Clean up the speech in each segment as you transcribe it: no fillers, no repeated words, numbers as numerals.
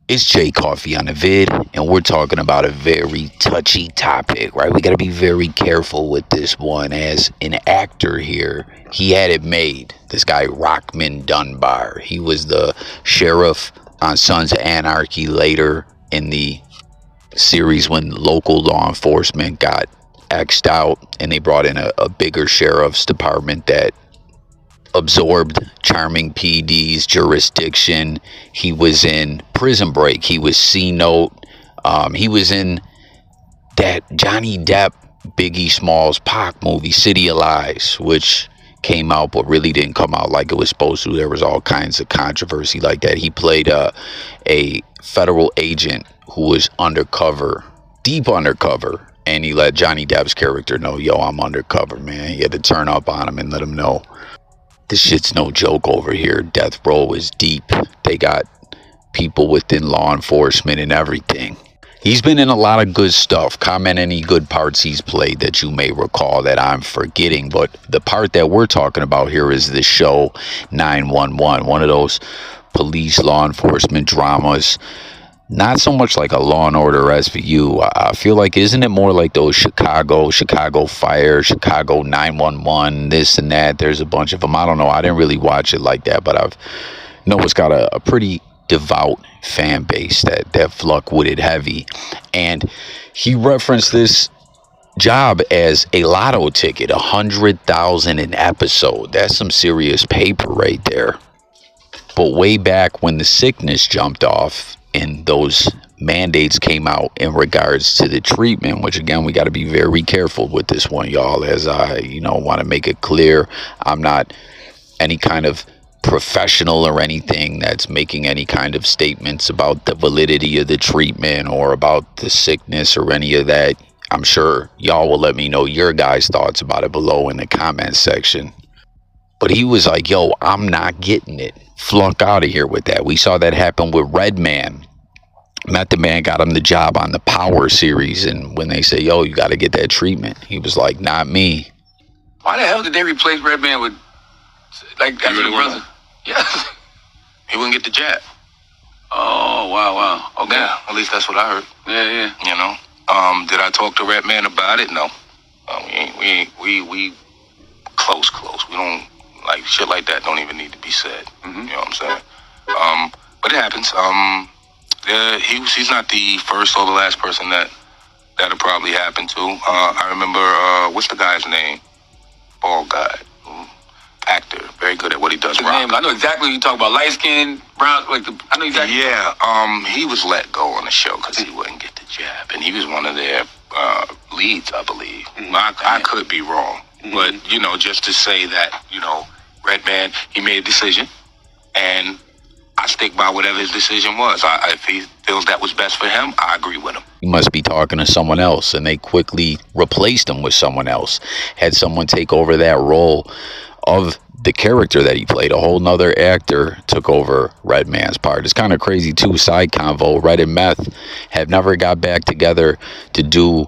It's Jay Coffee on the vid, and we're talking about a very touchy topic, right? We got to be very careful with this one. As an actor here, he had it made. This guy, Rockman Dunbar, he was the sheriff on Sons of Anarchy later in the series when local law enforcement got X'd out and they brought in a bigger sheriff's department that absorbed Charming PD's jurisdiction. He was in Prison Break. He was C Note. He was in that Johnny Depp, Biggie Smalls Pac movie, City of Lies, which came out but really didn't come out like it was supposed to. There was all kinds of controversy like that. He played a federal agent who was undercover, deep undercover, and he let Johnny Depp's character know, yo, I'm undercover, man. He had to turn up on him and let him know this shit's no joke over here. Death row is deep. They got people within law enforcement and everything. He's been in a lot of good stuff. Comment any good parts he's played that you may recall that I'm forgetting. But the part that we're talking about here is the show 911. One of those police law enforcement dramas. Not so much like a Law and Order SVU. I feel like, isn't it more like those Chicago Fire, Chicago 911, this and that? There's a bunch of them. I don't know. I didn't really watch it like that, but I've know it's got a pretty devout fan base that fuck with it heavy. And he referenced this job as a lotto ticket, 100,000 an episode. That's some serious paper right there. But way back when the sickness jumped off and those mandates came out in regards to the treatment, which again, we got to be very careful with this one, y'all, as I, want to make it clear. I'm not any kind of professional or anything that's making any kind of statements about the validity of the treatment or about the sickness or any of that. I'm sure y'all will let me know your guys' thoughts about it below in the comments section. But he was like, yo, I'm not getting it. Flunk out of here with that. We saw that happen with Redman. Method Man got him the job on the Power series, and when they say, yo, you got to get that treatment, he was like, not me. Why the hell did they replace Redman with, like, that's your brother? Yeah. He wouldn't get the jab. Oh, wow. Okay. Yeah, at least that's what I heard. Yeah. Did I talk to Redman about it? No. We close. We don't, like, shit like that don't even need to be said. Mm-hmm. You know what I'm saying? But it happens. He's not the first or the last person that'll probably happen to. I remember, what's the guy's name? Bald guy. Actor. Very good at what he does. His name, I know exactly what you're talking about. Light skin, brown, I know exactly. Yeah, he was let go on the show because he wouldn't get the jab. And he was one of their leads, I believe. Mm-hmm. I could be wrong. Mm-hmm. But, just to say that, Redman, he made a decision. And I stick by whatever his decision was. If he feels that was best for him, I agree with him. He must be talking to someone else, and they quickly replaced him with someone else. Had someone take over that role of the character that he played. A whole nother actor took over Redman's part. It's kind of crazy too. Side convo, Red and Meth have never got back together to do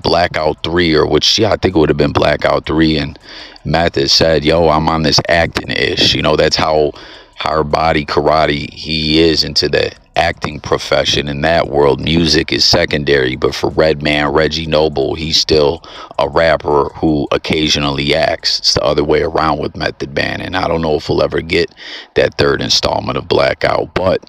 Blackout 3, or which, I think it would have been Blackout 3, and Meth has said, yo, I'm on this acting ish. That's how hard body karate he is into the acting profession. In that world, music is secondary, but for Redman, Reggie Noble, he's still a rapper who occasionally acts. It's the other way around with Method Man, and I don't know if we'll ever get that third installment of Blackout. But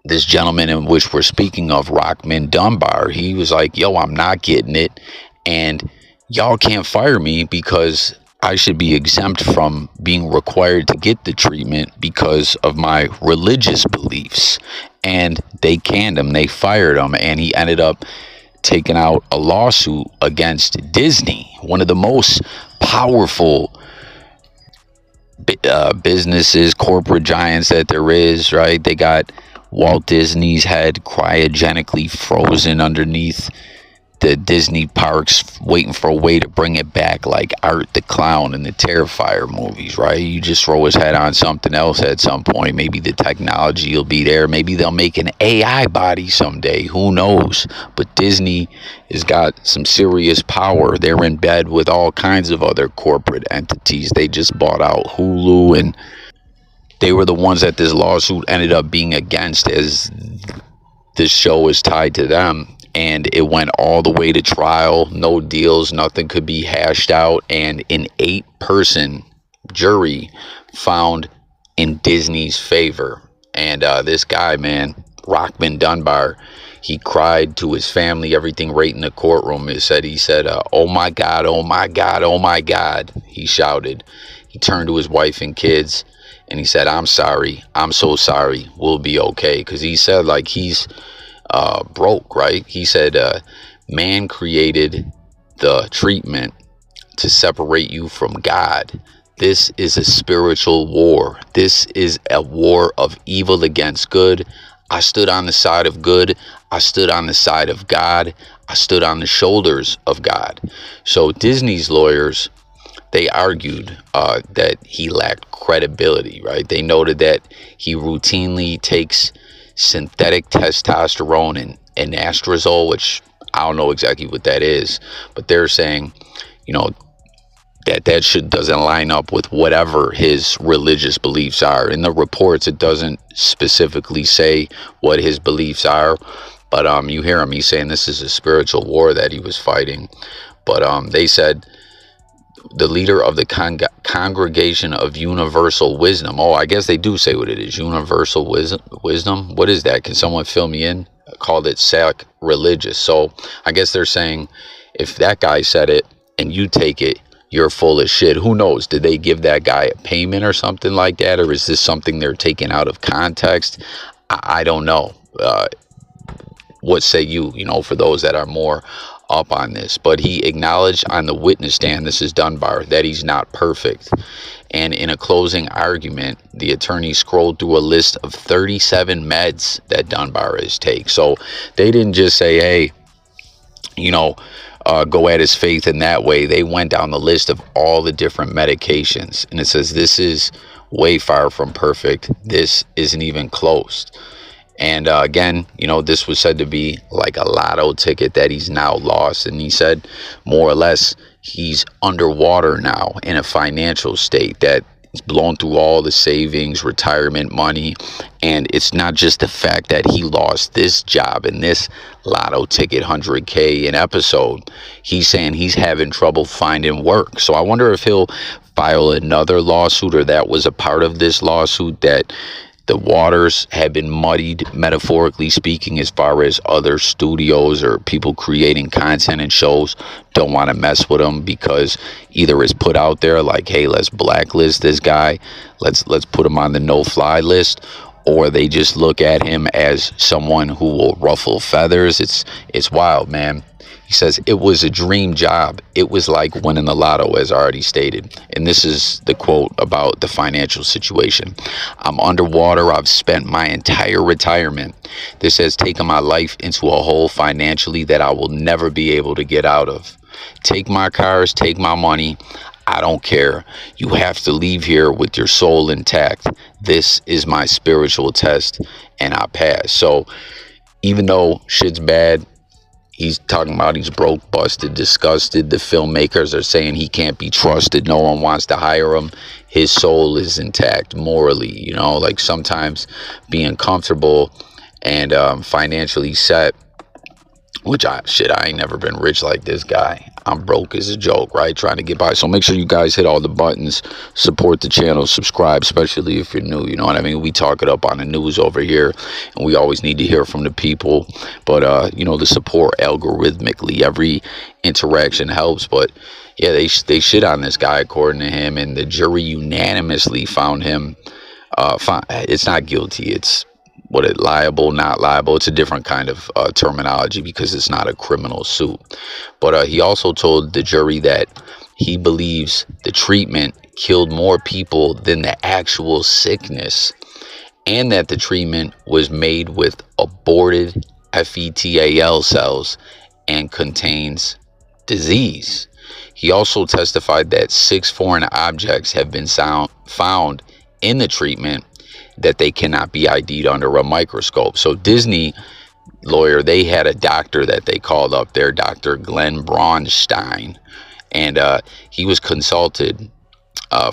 this gentleman in which we're speaking of, Rockman Dunbar, he was like, yo, I'm not getting it, and y'all can't fire me because I should be exempt from being required to get the treatment because of my religious beliefs. And they canned him, they fired him, and he ended up taking out a lawsuit against Disney, one of the most powerful businesses, corporate giants that there is, right? They got Walt Disney's head cryogenically frozen underneath the Disney parks, waiting for a way to bring it back, like Art the Clown in the Terrifier movies, right? You just throw his head on something else at some point. Maybe the technology will be there. Maybe they'll make an AI body someday. Who knows? But Disney has got some serious power. They're in bed with all kinds of other corporate entities. They just bought out Hulu, and they were the ones that this lawsuit ended up being against, as this show is tied to them, and it went all the way to trial. No deals, nothing could be hashed out, and an 8-person jury found in Disney's favor. And this guy, man, Rockmond Dunbar, he cried to his family, everything right in the courtroom. He said, oh my God, oh my God, oh my God, he shouted. He turned to his wife and kids and he said, I'm sorry, I'm so sorry, we'll be okay. Because he said, like, he's broke, right? He said, man created the treatment to separate you from God. This is a spiritual war. This is a war of evil against good. I stood on the side of good. I stood on the side of God. I stood on the shoulders of God. So Disney's lawyers, they argued that he lacked credibility, right? They noted that he routinely takes synthetic testosterone and anastrozole, which I don't know exactly what that is, but they're saying, you know, that shit doesn't line up with whatever his religious beliefs are. In the reports, it doesn't specifically say what his beliefs are, but you hear him, he's saying this is a spiritual war that he was fighting. But they said the leader of the Congregation of Universal Wisdom. Oh, I guess they do say what it is. Universal Wisdom. What is that? Can someone fill me in? Called it sacrilegious. So I guess they're saying if that guy said it and you take it, you're full of shit. Who knows? Did they give that guy a payment or something like that? Or is this something they're taking out of context? I don't know. What say you, for those that are more up on this? But he acknowledged on the witness stand, this is Dunbar, that he's not perfect. And in a closing argument, the attorney scrolled through a list of 37 meds that Dunbar has taken. So they didn't just say, hey, go at his faith in that way. They went down the list of all the different medications. And it says, this is way far from perfect. This isn't even close. And again, this was said to be like a lotto ticket that he's now lost. And he said, more or less, he's underwater now in a financial state that he's blown through all the savings, retirement money. And it's not just the fact that he lost this job and this lotto ticket, 100K an episode. He's saying he's having trouble finding work. So I wonder if he'll file another lawsuit, or that was a part of this lawsuit, that the waters have been muddied, metaphorically speaking, as far as other studios or people creating content and shows don't want to mess with him, because either it's put out there like, hey, let's blacklist this guy, let's put him on the no-fly list, or they just look at him as someone who will ruffle feathers. It's wild, man. He says it was a dream job. It was like winning the lotto, as already stated. And this is the quote about the financial situation. I'm underwater. I've spent my entire retirement. This has taken my life into a hole financially that I will never be able to get out of. Take my cars, take my money. I don't care. You have to leave here with your soul intact. This is my spiritual test, and I pass. So even though shit's bad, he's talking about he's broke, busted, disgusted. The filmmakers are saying he can't be trusted. No one wants to hire him. His soul is intact morally, like sometimes being comfortable and financially set, which I ain't never been rich like this guy. I'm broke as a joke, right? Trying to get by. So make sure you guys hit all the buttons, support the channel, subscribe, especially if you're new. You know what I mean? We talk it up on the news over here, and we always need to hear from the people. But, the support algorithmically, every interaction helps. But, yeah, they shit on this guy, according to him, and the jury unanimously found him, it's not guilty, it's liable, not liable. It's a different kind of terminology because it's not a criminal suit. But he also told the jury that he believes the treatment killed more people than the actual sickness, and that the treatment was made with aborted fetal cells and contains disease. He also testified that 6 foreign objects have been found in the treatment that they cannot be ID'd under a microscope. So Disney lawyer, they had a doctor that they called up there, Dr. Glenn Braunstein, and he was consulted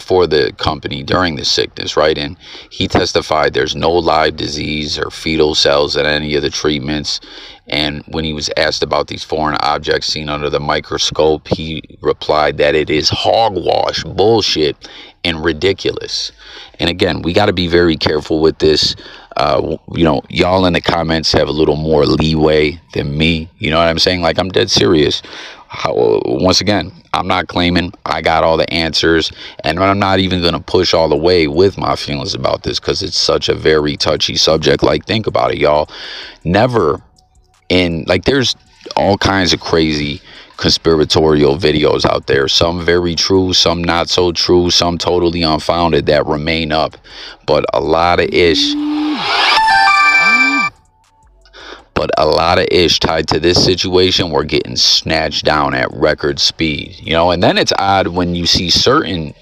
for the company during the sickness, right? And he testified there's no live disease or fetal cells in any of the treatments. And when he was asked about these foreign objects seen under the microscope, he replied that it is hogwash, bullshit, and ridiculous. And again, we got to be very careful with this. You know, y'all in the comments have a little more leeway than me. You know what I'm saying? Like, I'm dead serious. Once again, I'm not claiming I got all the answers, and I'm not even going to push all the way with my feelings about this because it's such a very touchy subject. Like, think about it, y'all. Never like, there's all kinds of crazy conspiratorial videos out there, some very true, some not so true, some totally unfounded, that remain up. But a lot of ish tied to this situation were getting snatched down at record speed, you know. And then it's odd when you see certain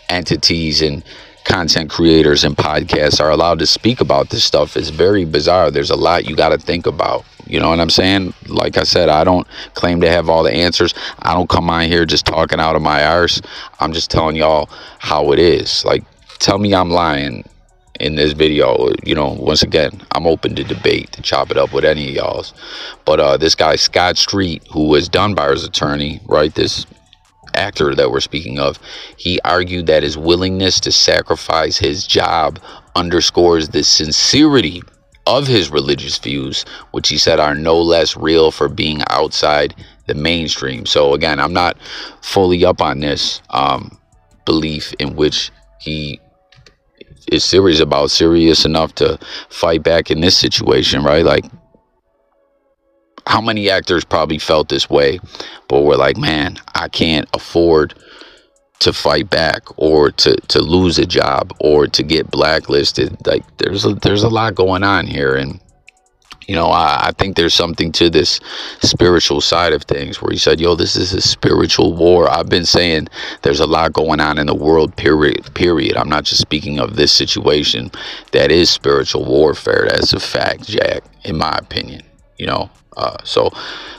entities and content creators and podcasts are allowed to speak about this stuff. It's very bizarre. There's a lot you got to think about. You know what I'm saying? Like I said, I don't claim to have all the answers. I don't come on here just talking out of my arse. I'm just telling y'all how it is. Like, tell me I'm lying in this video. You know, once again, I'm open to debate, to chop it up with any of y'all's. But this guy, Scott Street, who was Dunbar's attorney, right, this actor that we're speaking of, he argued that his willingness to sacrifice his job underscores the sincerity of his religious views, which he said are no less real for being outside the mainstream. So again, I'm not fully up on this belief in which he is serious enough to fight back in this situation, right? Like, how many actors probably felt this way, but were like, man, I can't afford to fight back, or to lose a job, or to get blacklisted. Like, there's a lot going on here. And you know, I think there's something to this spiritual side of things, where he said, yo, this is a spiritual war. I've been saying there's a lot going on in the world, period. I'm not just speaking of this situation. That is spiritual warfare. That's a fact, Jack, in my opinion, you know. So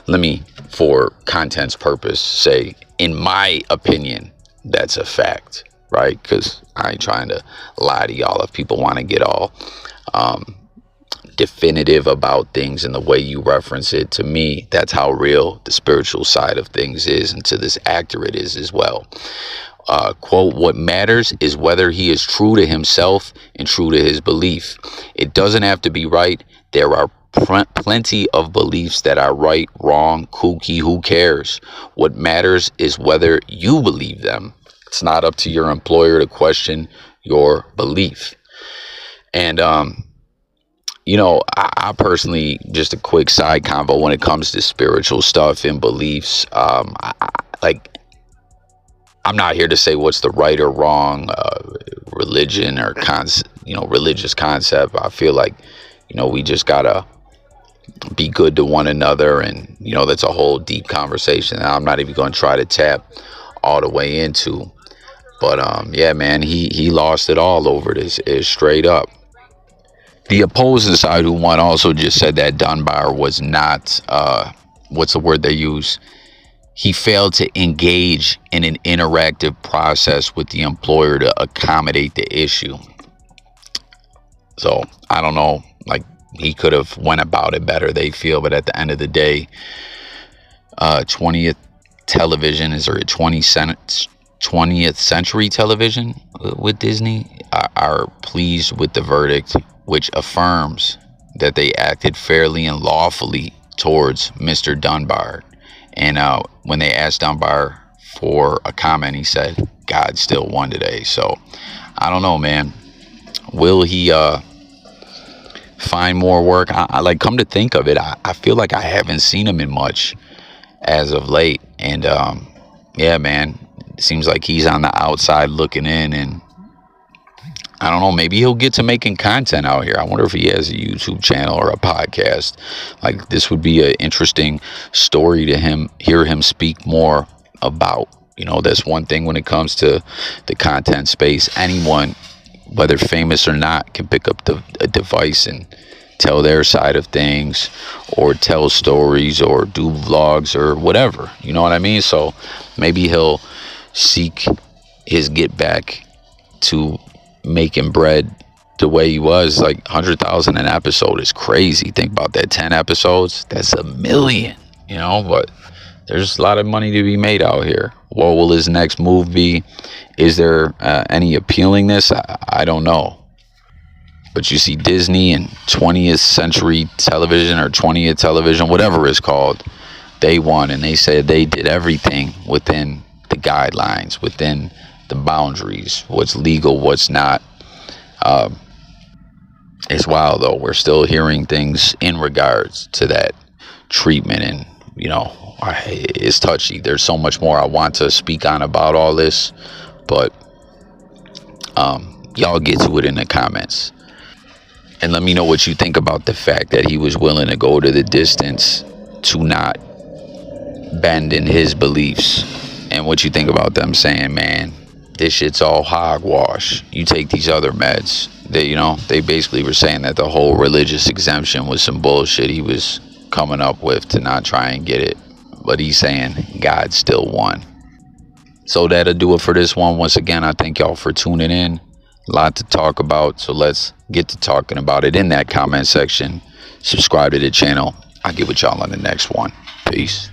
let me, for content's purpose, say, in my opinion, that's a fact, right? Because I ain't trying to lie to y'all. If people want to get all definitive about things and the way you reference it, to me, that's how real the spiritual side of things is, and to this actor it is as well. Quote, what matters is whether he is true to himself and true to his belief. It doesn't have to be right. There are plenty of beliefs that are right, wrong, kooky, who cares? What matters is whether you believe them. It's not up to your employer to question your belief. And you know, I personally, just a quick side convo when it comes to spiritual stuff and beliefs, like, I'm not here to say what's the right or wrong religion or religious concept. I feel like, you know, we just gotta be good to one another, and you know, that's a whole deep conversation that I'm not even going to try to tap all the way into. But yeah, man, he lost it all over this, is straight up. The opposing side, who won, also just said that Dunbar was not what's the word they use, he failed to engage in an interactive process with the employer to accommodate the issue. So I don't know, like, he could have went about it better, they feel. But at the end of the day, 20th television, is there a 20th century television with Disney, are pleased with the verdict, which affirms that they acted fairly and lawfully towards Mr. Dunbar. And when they asked Dunbar for a comment, he said, God still won today. So I don't know, man. Will he find more work? I like, come to think of it, I feel like I haven't seen him in much as of late. And yeah, man, it seems like he's on the outside looking in. And I don't know, maybe he'll get to making content out here. I wonder if he has a YouTube channel or a podcast. Like, this would be an interesting story to hear him speak more about. You know, that's one thing when it comes to the content space. Anyone, whether famous or not, can pick up a device and tell their side of things, or tell stories, or do vlogs, or whatever. You know what I mean? So maybe he'll seek his get back to making bread the way he was. Like 100,000 an episode is crazy. Think about that. 10 episodes, that's $1 million, you know. But there's a lot of money to be made out here. What will his next move be? Is there any appealingness? I don't know. But you see Disney and 20th century television, or 20th television, whatever it's called, they won, and they said they did everything within the guidelines, within the boundaries, what's legal, what's not. It's wild though. We're still hearing things in regards to that treatment, and you know, it's touchy. There's so much more I want to speak on about all this, but y'all get to it in the comments. And let me know what you think about the fact that he was willing to go to the distance to not bend in his beliefs. And what you think about them saying, man, this shit's all hogwash. You take these other meds. They, you know, they basically were saying that the whole religious exemption was some bullshit he was coming up with to not try and get it. But he's saying God still won. So that'll do it for this one. Once again, I thank y'all for tuning in. A lot to talk about, so let's get to talking about it in that comment section. Subscribe to the channel. I'll get with y'all on the next one. Peace.